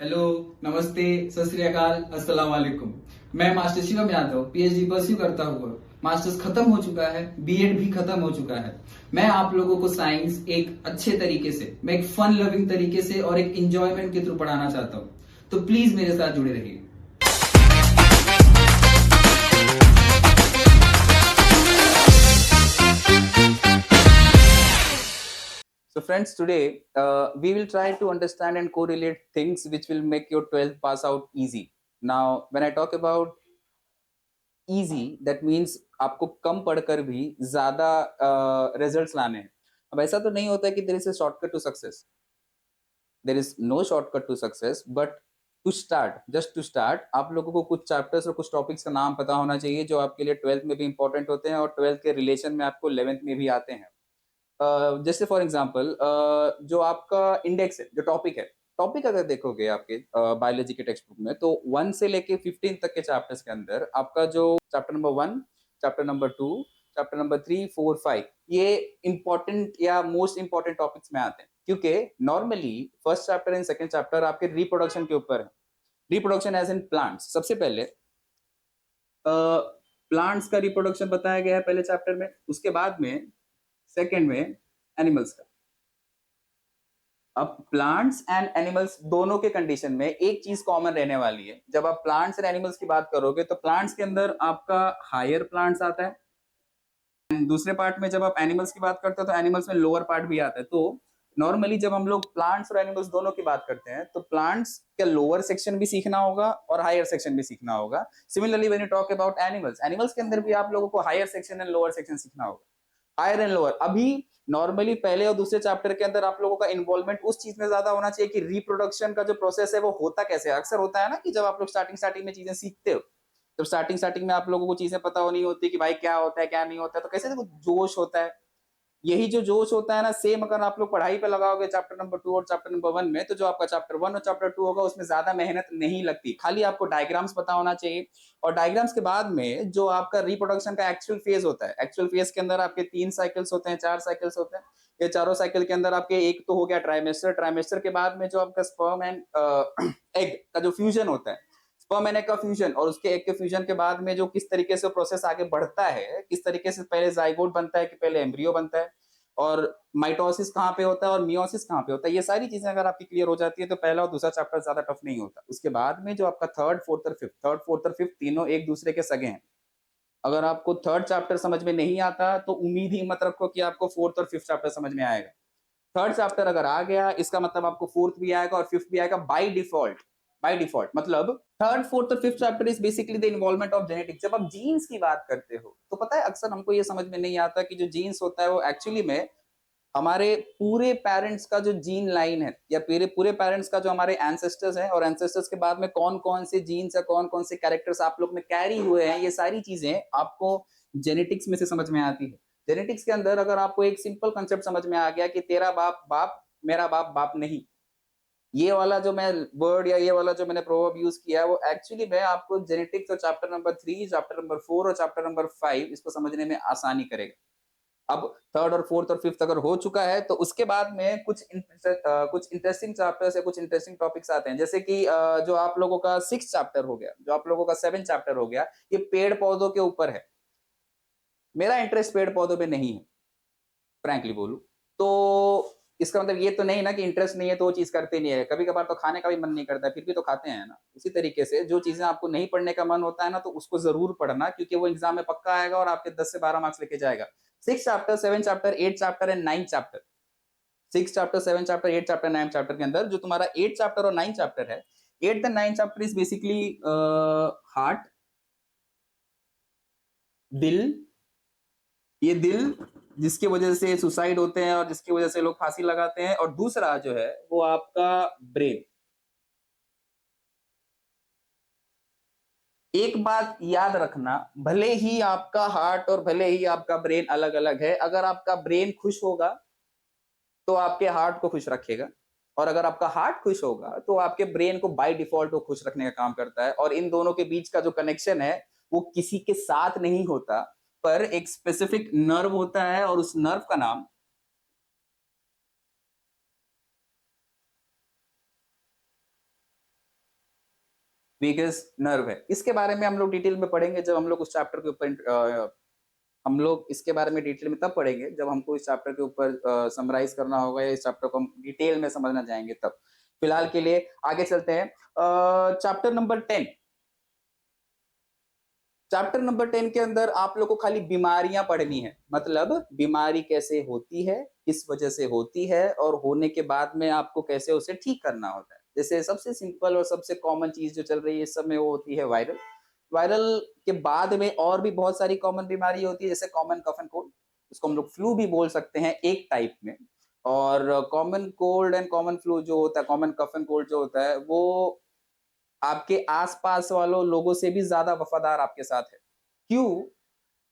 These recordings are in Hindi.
हेलो, नमस्ते, सत श्री अकाल, अस्सलाम वालेकुम। मैं master Shivam Yadav PhD pursue करता हुआ मास्टर्स खत्म हो चुका है, बीएड भी खत्म हो चुका है। मैं आप लोगों को साइंस एक अच्छे तरीके से, मैं एक फन लविंग तरीके से और एक इंजॉयमेंट के थ्रू पढ़ाना चाहता हूँ। तो प्लीज मेरे साथ जुड़े रहिए। So friends, today we will try to understand and correlate things which will make your 12th pass out easy. Now, when I talk about easy, that means आपको कम पढ़कर भी ज्यादा रिजल्ट्स लाने हैं। अब ऐसा तो नहीं होता है कि there is a shortcut to success, there is no shortcut to success, but to start, just to start, आप लोगों को कुछ चैप्टर्स और कुछ टॉपिक्स का नाम पता होना चाहिए जो आपके लिए 12th में भी इंपॉर्टेंट होते हैं और 12th के रिलेशन में आपको 11th में भी आते हैं। जैसे फॉर एग्जांपल जो आपका इंडेक्स है, जो टॉपिक है, टॉपिक अगर देखोगे आपके बायोलॉजी के टेक्स्ट बुक में, तो 1 से लेके 15 तक के चैप्टर्स के अंदर आपका जो chapter number 1, chapter number 2, chapter number 3, 4, 5, ये इंपॉर्टेंट या मोस्ट इंपॉर्टेंट टॉपिक्स में आते हैं, क्योंकि normally first chapter and second chapter आपके रिप्रोडक्शन के ऊपर है। Reproduction as in plants. सबसे पहले प्लांट्स का रिप्रोडक्शन बताया गया है पहले चैप्टर में, उसके बाद में सेकंड में एनिमल्स का। अब प्लांट्स एंड एनिमल्स दोनों के कंडीशन में एक चीज कॉमन रहने वाली है। जब आप प्लांट्स एंड एनिमल्स की बात करोगे तो प्लांट्स के अंदर आपका हायर प्लांट्स आता है, एंड दूसरे पार्ट में जब आप एनिमल्स की बात करते हो तो एनिमल्स में लोअर पार्ट भी आता है। तो नॉर्मली जब हम लोग प्लांट्स और एनिमल्स दोनों की बात करते हैं तो प्लांट्स का लोअर सेक्शन भी सीखना होगा और हायर सेक्शन भी सीखना होगा। Similarly when you talk about animals, animals के अंदर भी आप लोगों को higher section and lower section सीखना होगा। हायर एंड लोअर, अभी नॉर्मली पहले और दूसरे चैप्टर के अंदर आप लोगों का इन्वॉल्वमेंट उस चीज में ज्यादा होना चाहिए कि रिप्रोडक्शन का जो प्रोसेस है वो होता कैसे है। अक्सर होता है ना कि जब आप लोग स्टार्टिंग स्टार्टिंग में चीजें सीखते हो, जब स्टार्टिंग स्टार्टिंग में आप लोगों को चीजें पता हो नहीं होती कि भाई क्या होता है क्या नहीं होता है, तो कैसे देखो जोश होता है। यही जो जोश होता है ना, सेम अगर आप लोग पढ़ाई पे लगाओगे चैप्टर नंबर 2 और चैप्टर नंबर 1 में, तो जो आपका चैप्टर 1 और चैप्टर 2 होगा उसमें ज्यादा मेहनत नहीं लगती। खाली आपको डायग्राम्स पता होना चाहिए, और डायग्राम्स के बाद में जो आपका रिप्रोडक्शन का एक्चुअल फेज होता है, एक्चुअल फेज के अंदर आपके 3 साइकिल्स होते हैं, 4 साइकिल्स होते हैं। ये चारों साइकिल के अंदर आपके एक तो हो गया ट्राइमेस्टर, ट्राइमेस्टर के बाद में जो आपका स्पर्म एंड एग का जो फ्यूजन होता है, स्पर्म एंड एग का फ्यूजन, और उसके एग के फ्यूजन के बाद में जो किस तरीके से प्रोसेस आगे बढ़ता है, किस तरीके से पहले जाइगोट बनता है कि पहले एम्ब्रियो बनता है, और माइटोसिस कहाँ पे होता है और मियोसिस कहाँ पे होता है, ये सारी चीजें अगर आपकी क्लियर हो जाती है तो पहला और दूसरा चैप्टर ज्यादा टफ नहीं होता। उसके बाद में जो आपका थर्ड फोर्थ और फिफ्थ तीनों एक दूसरे के सगे हैं। अगर आपको थर्ड चैप्टर समझ में नहीं आता तो उम्मीद ही मत रखो कि आपको फोर्थ और फिफ्थ चैप्टर समझ में आएगा। थर्ड चैप्टर अगर आ गया, इसका मतलब आपको फोर्थ भी आएगा और फिफ्थ भी आएगा बाय डिफॉल्ट। बाय डिफॉल्ट मतलब थर्ड फोर्थ और fifth chapter is basically the involvement of genetics. जब आप जीन्स की बात करते हो तो पता है अक्सर हमको ये समझ में नहीं आता कि जो जीन्स होता है वो एक्चुअली में हमारे पूरे पेरेंट्स का जो जीन लाइन है, या पूरे पूरे पेरेंट्स का जो हमारे एंसेस्टर्स हैं, और एंसेस्टर्स के बाद में कौन कौन से जीन्स या कौन कौन से कैरेक्टर्स आप लोग में कैरी हुए हैं, ये सारी चीजें आपको जेनेटिक्स में से समझ में आती है। जेनेटिक्स के अंदर अगर आपको एक सिंपल कंसेप्ट समझ में आ गया कि तेरा बाप बाप, मेरा बाप बाप नहीं, ये वाला जो मैं वर्ड या ये वाला जो मैंने प्रोवर्ब यूज किया है वो एक्चुअली में आपको जेनेटिक्स और चैप्टर नंबर 3, चैप्टर नंबर 4 और चैप्टर नंबर 5 इसको समझने में आसानी करेगा। अब थर्ड और फोर्थ और फिफ्थ अगर हो चुका है तो उसके बाद में कुछ इंटरेस्टिंग चैप्टर्स या कुछ इंटरेस्टिंग टॉपिक्स आते हैं, जैसे कि जो आप लोगों का 6 चैप्टर हो गया, जो आप लोगों का 7 चैप्टर हो गया, ये पेड़ पौधों के ऊपर है। मेरा इंटरेस्ट पेड़ पौधों पे नहीं है, फ्रैंकली बोलूं तो। इसका मतलब ये तो नहीं ना कि इंटरेस्ट नहीं है तो वो चीज करते नहीं है। कभी कभार तो खाने का भी मन नहीं करता है, फिर भी तो खाते हैं ना। उसी तरीके से जो चीजें आपको नहीं पढ़ने का मन होता है ना, तो उसको जरूर पढ़ना, क्योंकि वो एग्जाम में पक्का आएगा और आपके 10 से 12 मार्क्स लेके जाएगा। 6 chapter, 7 chapter, 8 chapter and 9 chapter. 6 chapter, 7 chapter, 8 chapter, 9 chapter के अंदर जो तुम्हारा 8 चैप्टर और 9 चैप्टर है, 8 and 9 chapter is basically heart, दिल। ये दिल जिसकी वजह से सुसाइड होते हैं और जिसकी वजह से लोग फांसी लगाते हैं, और दूसरा जो है वो आपका ब्रेन। एक बात याद रखना, भले ही आपका हार्ट और भले ही आपका ब्रेन अलग अलग है, अगर आपका ब्रेन खुश होगा तो आपके हार्ट को खुश रखेगा, और अगर आपका हार्ट खुश होगा तो आपके ब्रेन को बाय डिफॉल्ट वो खुश रखने का काम करता है। और इन दोनों के बीच का जो कनेक्शन है वो किसी के साथ नहीं होता, पर एक स्पेसिफिक नर्व होता है, और उस नर्व का नाम वेगस नर्व है। इसके बारे में हम लोग डिटेल में पढ़ेंगे जब हम लोग उस चैप्टर के ऊपर हम लोग इसके बारे में डिटेल में तब पढ़ेंगे जब हमको इस चैप्टर के ऊपर समराइज करना होगा या इस चैप्टर को हम डिटेल में समझना चाहेंगे तब। फिलहाल के लिए आगे चलते हैं। Chapter number 10। चैप्टर नंबर 10 के अंदर आप लोग को खाली बीमारियां पढ़नी है, मतलब बीमारी कैसे होती है, किस वजह से होती है, और होने के बाद में आपको कैसे उसे ठीक करना होता है। जैसे सबसे सिंपल और सबसे कॉमन चीज जो चल रही है इस समय वो होती है वायरल। वायरल के बाद में और भी बहुत सारी कॉमन बीमारी होती है, जैसे कॉमन कफ एंड कोल्ड, उसको हम लोग फ्लू भी बोल सकते हैं एक टाइप में। और common cold and common flu जो होता है, कॉमन कफ एंड कोल्ड जो होता है, वो आपके आसपास वालों लोगों से भी ज्यादा वफादार आपके साथ है। क्यों?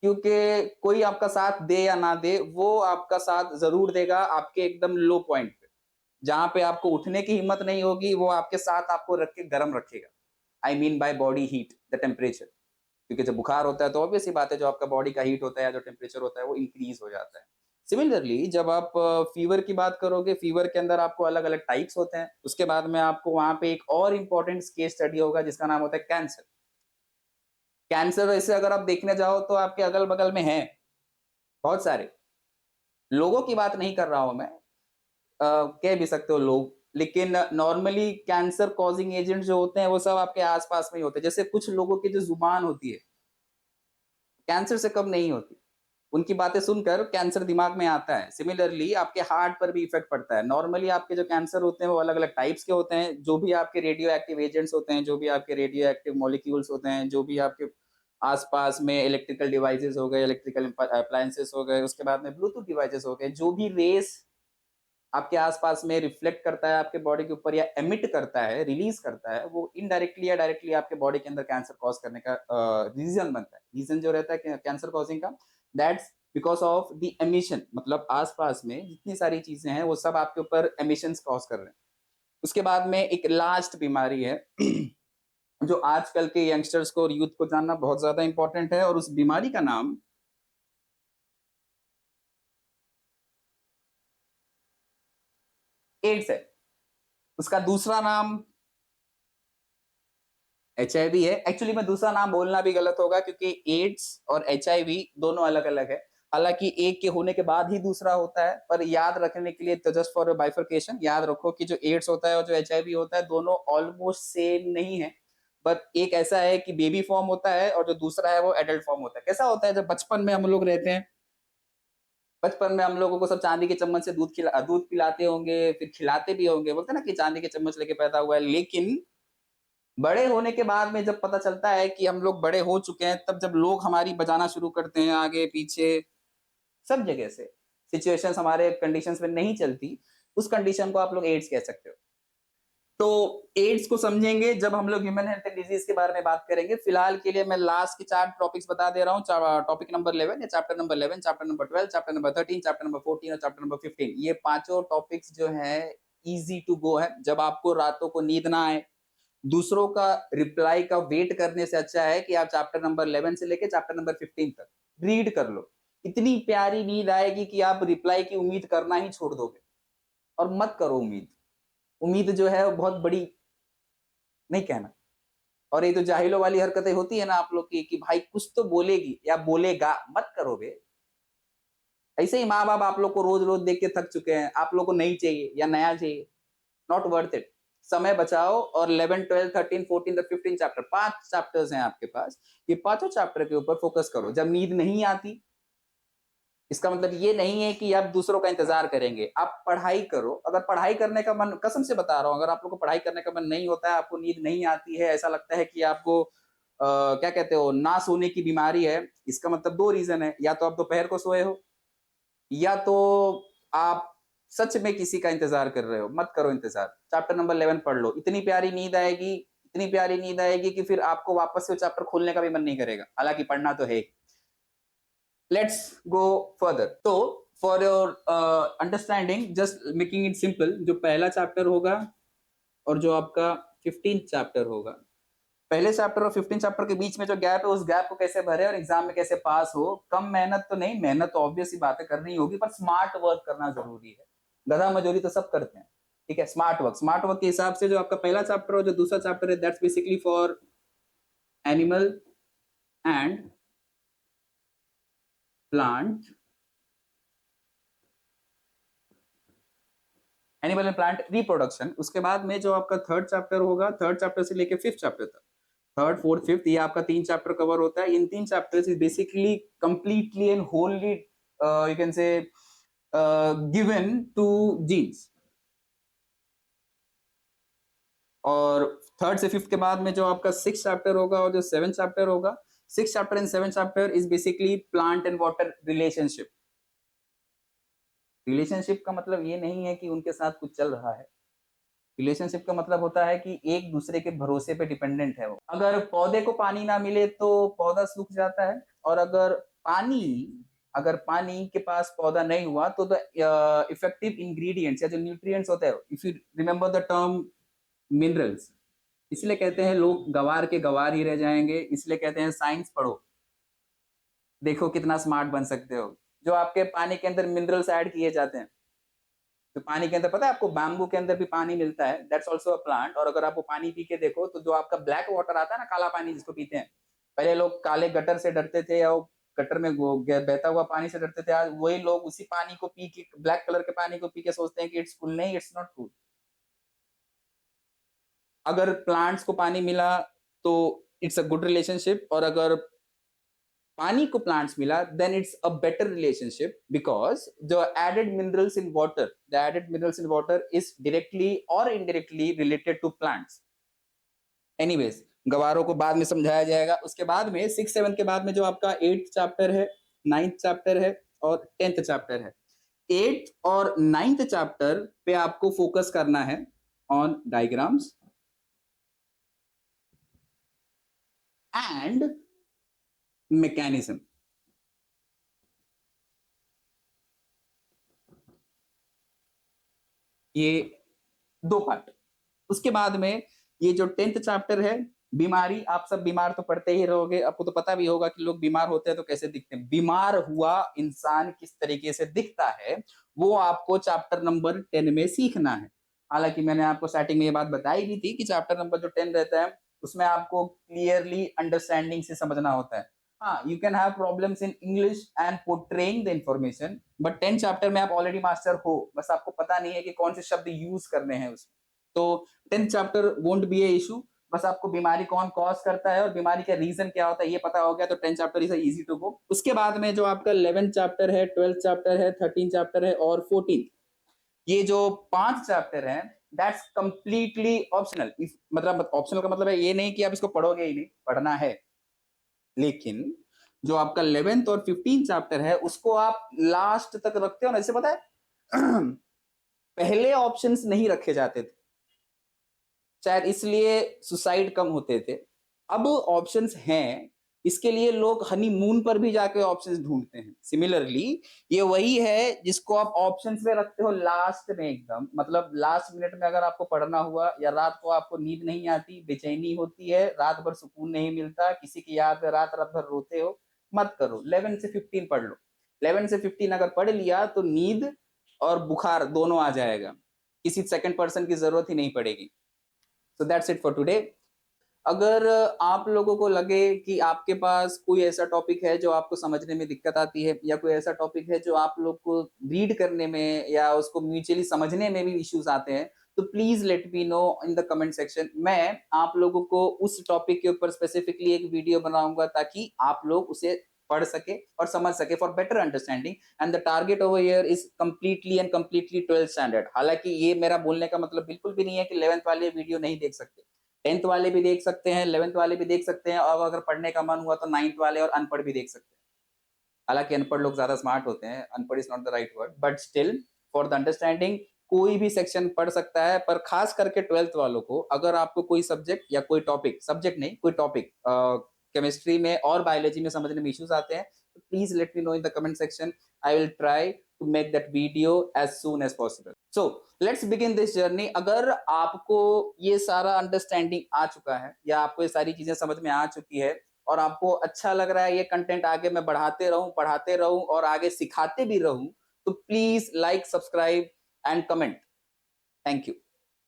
क्योंकि कोई आपका साथ दे या ना दे, वो आपका साथ जरूर देगा आपके एकदम लो पॉइंट पे, जहां पे आपको उठने की हिम्मत नहीं होगी, वो आपके साथ आपको रख के गर्म रखेगा। I mean by body heat, the temperature. क्योंकि जब बुखार होता है तो ऑब्वियस सी बात है, जो आपका बॉडी का हीट होता है, जो टेम्परेचर होता है, वो इंक्रीज हो जाता है। सिमिलरली जब आप फीवर की बात करोगे, फीवर के अंदर आपको अलग अलग टाइप्स होते हैं। उसके बाद में आपको वहां पे एक और इंपॉर्टेंट केस स्टडी होगा जिसका नाम होता है कैंसर। कैंसर वैसे अगर आप देखने जाओ तो आपके अगल बगल में है बहुत सारे लोगों की बात नहीं कर रहा हूं मैं, कह भी सकते हो लोग, लेकिन नॉर्मली कैंसर कॉजिंग एजेंट जो होते हैं वो सब आपके आसपास में ही होते हैं। जैसे कुछ लोगों की जो जुबान होती है कैंसर से कम नहीं होती, उनकी बातें सुनकर कैंसर दिमाग में आता है। सिमिलरली आपके हार्ट पर भी इफेक्ट पड़ता है। नॉर्मली आपके जो कैंसर होते हैं वो अलग अलग टाइप्स के होते हैं। जो भी आपके रेडियो एक्टिव एजेंट्स होते हैं, जो भी आपके रेडियो एक्टिव मॉलिक्यूल्स होते हैं, जो भी आपके आसपास में इलेक्ट्रिकल डिवाइसेस हो गए, इलेक्ट्रिकल अप्लायंसेस हो गए, उसके बाद में ब्लूटूथ डिवाइसेस हो गए, जो भी रेस आपके आसपास में रिफ्लेक्ट करता है आपके बॉडी के ऊपर, या एमिट करता है, रिलीज करता है, वो इनडायरेक्टली या डायरेक्टली आपके बॉडी के अंदर कैंसर कॉज करने का रीजन बनता है। रीजन जो रहता है कैंसर कॉजिंग का, that's because of the emission. मतलब आसपास में जितनी सारी चीजें हैं वो सब आपके ऊपर एमिशंस कॉज कर रहे हैं। उसके बाद में एक लास्ट बीमारी है जो आजकल के यंगस्टर्स को और यूथ को जानना बहुत ज्यादा इंपॉर्टेंट है, और उस बीमारी का नाम एड्स है। उसका दूसरा नाम HIV है। एक्चुअली में दूसरा नाम बोलना भी गलत होगा क्योंकि एड्स और HIV दोनों अलग अलग है। हालांकि एक के होने के बाद ही दूसरा होता है, पर याद रखने के लिए तो जस्ट फॉर बाइफर्केशन याद रखो कि जो एड्स होता है और जो HIV होता है दोनों ऑलमोस्ट सेम नहीं है। बट एक ऐसा है कि बेबी फॉर्म होता है और जो दूसरा है वो एडल्ट फॉर्म होता है। कैसा होता है, जब बचपन में हम लोग रहते हैं, बचपन में हम लोगों को सब चांदी के चम्मच से दूध पिलाते होंगे, फिर खिलाते भी होंगे, बोलते हैं ना कि चांदी के चम्मच लेके पैदा हुआ है। लेकिन बड़े होने के बाद में जब पता चलता है कि हम लोग बड़े हो चुके हैं, तब जब लोग हमारी बजाना शुरू करते हैं आगे पीछे सब जगह से, सिचुएशंस हमारे कंडीशंस में नहीं चलती, उस कंडीशन को आप लोग एड्स कह सकते हो। तो एड्स को समझेंगे जब हम लोग ह्यूमन हेल्थ एंड डिजीज के बारे में बात करेंगे। फिलहाल के लिए मैं लास्ट के 4 टॉपिक्स बता दे रहा हूँ। टॉपिक नंबर 11 या chapter number 11, chapter number 12, chapter number 13, chapter number 14 और चैप्टर नंबर 15। ये पांचों टॉपिक्स जो है इजी टू गो है। जब आपको रातों को नींद ना आए, दूसरों का रिप्लाई का वेट करने से अच्छा है कि आप चैप्टर नंबर 11 से लेके चैप्टर नंबर 15 तक रीड कर लो। इतनी प्यारी नींद आएगी कि आप रिप्लाई की उम्मीद करना ही छोड़ दोगे। और मत करो उम्मीद, उम्मीद जो है वो बहुत बड़ी नहीं कहना। और ये तो जाहिलों वाली हरकतें होती है ना आप लोग की कि भाई कुछ तो बोलेगी या बोलेगा, मत करो बे। ऐसे ही माँ बाप आप लोग को रोज रोज देख के थक चुके हैं, आप लोग को नहीं चाहिए या नया चाहिए, नॉट वर्थ इट। समय बचाओ और 11, 12, 13, 14 और 15 चैप्टर, 5 चैप्टर्स हैं आपके पास, ये पांचों चैप्टर के ऊपर फोकस करो। जब नींद नहीं आती, इसका मतलब ये नहीं है कि आप दूसरों का इंतजार करेंगे, आप पढ़ाई करो। अगर पढ़ाई करने का मन, कसम से बता रहा हूं, अगर आप लोग को पढ़ाई करने का मन नहीं होता है, आपको नींद नहीं आती है, ऐसा लगता है कि आपको क्या कहते हो, ना सोने की बीमारी है, इसका मतलब 2 रीजन है। या तो आप दोपहर को सोए हो, या तो आप सच में किसी का इंतजार कर रहे हो। मत करो इंतजार, चैप्टर नंबर 11 पढ़ लो। इतनी प्यारी नींद आएगी, इतनी प्यारी नींद आएगी कि फिर आपको वापस से चैप्टर खोलने का भी मन नहीं करेगा, हालांकि पढ़ना तो है। Let's go further. तो for your understanding, just making it simple, जो पहला चैप्टर होगा और जो आपका 15 चैप्टर होगा, पहले चैप्टर और 15 चैप्टर के बीच में जो गैप है, उस गैप को कैसे भरे और एग्जाम में कैसे पास हो। कम मेहनत तो नहीं, मेहनत तो ऑब्वियस ही बात है करनी होगी, पर स्मार्ट वर्क करना जरूरी है। गधा मजूरी तो सब करते हैं, ठीक है। स्मार्ट वर्क के हिसाब से जो आपका पहला चैप्टर और जो दूसरा चैप्टर है that's basically for animal and plant, animal and plant reproduction. उसके बाद में जो आपका थर्ड चैप्टर होगा, थर्ड चैप्टर से लेके फिफ्थ चैप्टर तक, थर्ड फोर्थ फिफ्थ, ये आपका 3 चैप्टर कवर होता है। In 3 chapters is basically completely and wholly you can say given to genes. और थर्ड से फिफ्थ के बाद में जो आपका 6 चैप्टर होगा और जो 7 चैप्टर होगा, 6 chapter and 7 chapter is basically plant and water relationship. Relationship का मतलब ये नहीं है कि उनके साथ कुछ चल रहा है। रिलेशनशिप का मतलब होता है कि एक दूसरे के भरोसे पे डिपेंडेंट है वो। अगर पौधे को पानी ना मिले तो पौधा सूख जाता है, और अगर पानी के पास पौधा नहीं हुआ तो द इफेक्टिव इंग्रेडिएंट्स या जो न्यूट्रिएंट्स होते हैं, if you remember the term minerals, इसलिए कहते हैं लोग गवार के गवार ही रह जाएंगे, इसलिए कहते हैं साइंस पढ़ो, देखो कितना स्मार्ट बन सकते हो। जो आपके पानी के अंदर मिनरल्स ऐड किए जाते हैं, तो पानी के अंदर पता है आपको, बैम्बू के अंदर भी पानी मिलता है, दैट्स आल्सो अ प्लांट। और अगर आप वो पानी पी के देखो तो जो आपका ब्लैक वाटर आता है ना, काला पानी जिसको पीते हैं, पहले लोग काले गटर से डरते थे या वो गटर में बहता हुआ पानी से डरते थे, आज वही लोग उसी पानी को पी के, ब्लैक कलर के पानी को पी के सोचते हैं कि इट्स कूल। नहीं, इट्स नॉट कूल। अगर प्लांट्स को पानी मिला तो इट्स अ गुड रिलेशनशिप, और अगर पानी को प्लांट्स मिला then it's a better relationship, because the added minerals in water, the added minerals in water is directly और indirectly related to plants. Anyways, गवारों को बाद में समझाया जाएगा। उसके बाद में 6 7 के बाद में जो आपका 8th चैप्टर है, 9th चैप्टर है और 10th चैप्टर है। 8th और 9th चैप्टर पे आपको फोकस करना है ऑन डायग्राम्स एंड मैकेनिज्म। ये 2 पार्ट। उसके बाद में ये जो 10th चैप्टर है, बीमारी, आप सब बीमार तो पड़ते ही रहोगे, आपको तो पता भी होगा कि लोग बीमार होते हैं तो कैसे दिखते हैं। बीमार हुआ इंसान किस तरीके से दिखता है वो आपको चैप्टर नंबर 10 में सीखना है। हालांकि मैंने आपको स्टार्टिंग में ये बात बताई भी थी कि चैप्टर नंबर जो 10 रहता है उसमें आपको क्लियरली अंडरस्टैंडिंग से समझना होता है। हाँ, you can have problems in English and portraying the information, but 10th chapter में आप ऑलरेडी मास्टर हो, बस आपको पता नहीं है कि कौन से शब्द यूज करने हैं उसमें। तो 10th chapter won't be A issue, बस आपको बीमारी कौन कॉज करता है और बीमारी का रीजन क्या होता है ये पता हो गया तो 10th chapter is easy to go. उसके बाद में जो आपका 11th चैप्टर है, 12th चैप्टर है, 13th चैप्टर है और 14th, ये जो 5 चैप्टर हैं दैट्स कंप्लीटली ऑप्शनल। मतलब ऑप्शनल का मतलब है ये नहीं कि आप इसको पढ़ोगे ही नहीं, पढ़ना है, लेकिन जो आपका 11th और 15th चैप्टर है उसको आप लास्ट तक रखते हो ना। जैसे पता है पहले ऑप्शंस नहीं रखे जाते थे, शायद इसलिए सुसाइड कम होते थे। अब ऑप्शंस हैं, इसके लिए लोग हनीमून पर भी जाके ऑप्शंस ढूंढते हैं। सिमिलरली ये वही है जिसको आप ऑप्शंस में रखते हो लास्ट में, एकदम मतलब लास्ट मिनट में अगर आपको पढ़ना हुआ या रात को आपको नींद नहीं आती, बेचैनी होती है, रात भर सुकून नहीं मिलता, किसी की याद में रात रात भर रोते हो, मत करो, 11 से 15 पढ़ लो। 11 से 15 अगर पढ़ लिया तो नींद और बुखार दोनों आ जाएगा, किसी सेकंड पर्सन की जरूरत ही नहीं पड़ेगी। So that's it for today. अगर आप लोगों को लगे कि आपके पास कोई ऐसा टॉपिक है जो आपको समझने में दिक्कत आती है, या कोई ऐसा टॉपिक है जो आप लोग को रीड करने में या उसको म्यूचुअली समझने में भी इश्यूज आते हैं, तो please let me know in the comment section. मैं आप लोगों को उस टॉपिक के ऊपर स्पेसिफिकली एक वीडियो बनाऊंगा ताकि आप लोग उसे पढ़ सके और समझ सके for better understanding. And the target over here is completely and completely 12th standard. हालांकि ये मेरा बोलने का मतलब बिल्कुल भी नहीं है कि 11th वाले वीडियो नहीं देख सकते, 10th वाले भी देख सकते हैं, 11th वाले भी देख सकते हैं, और अगर पढ़ने का मन हुआ तो 9th वाले और अनपढ़ भी देख सकते हैं। हालांकि अनपढ़ लोग ज्यादा स्मार्ट होते हैं, अनपढ़ is not the right word, but still for the understanding कोई भी सेक्शन पढ़ सकता है। पर खास करके 12th वालों को, अगर आपको कोई सब्जेक्ट या कोई टॉपिक, सब्जेक्ट नहीं कोई टॉपिक, केमिस्ट्री में और बायोलॉजी में समझने में इश्यूज आते हैं, तो please let me know in the comment section. I will try to make that video as soon as possible. So let's begin this journey. अगर आपको ये सारा अंडरस्टैंडिंग आ चुका है या आपको ये सारी चीजें समझ में आ चुकी है और आपको अच्छा लग रहा है ये कंटेंट आगे मैं बढ़ाते रहूं, पढ़ाते रहूं और आगे सिखाते भी रहूं, तो please like, subscribe and comment. Thank you.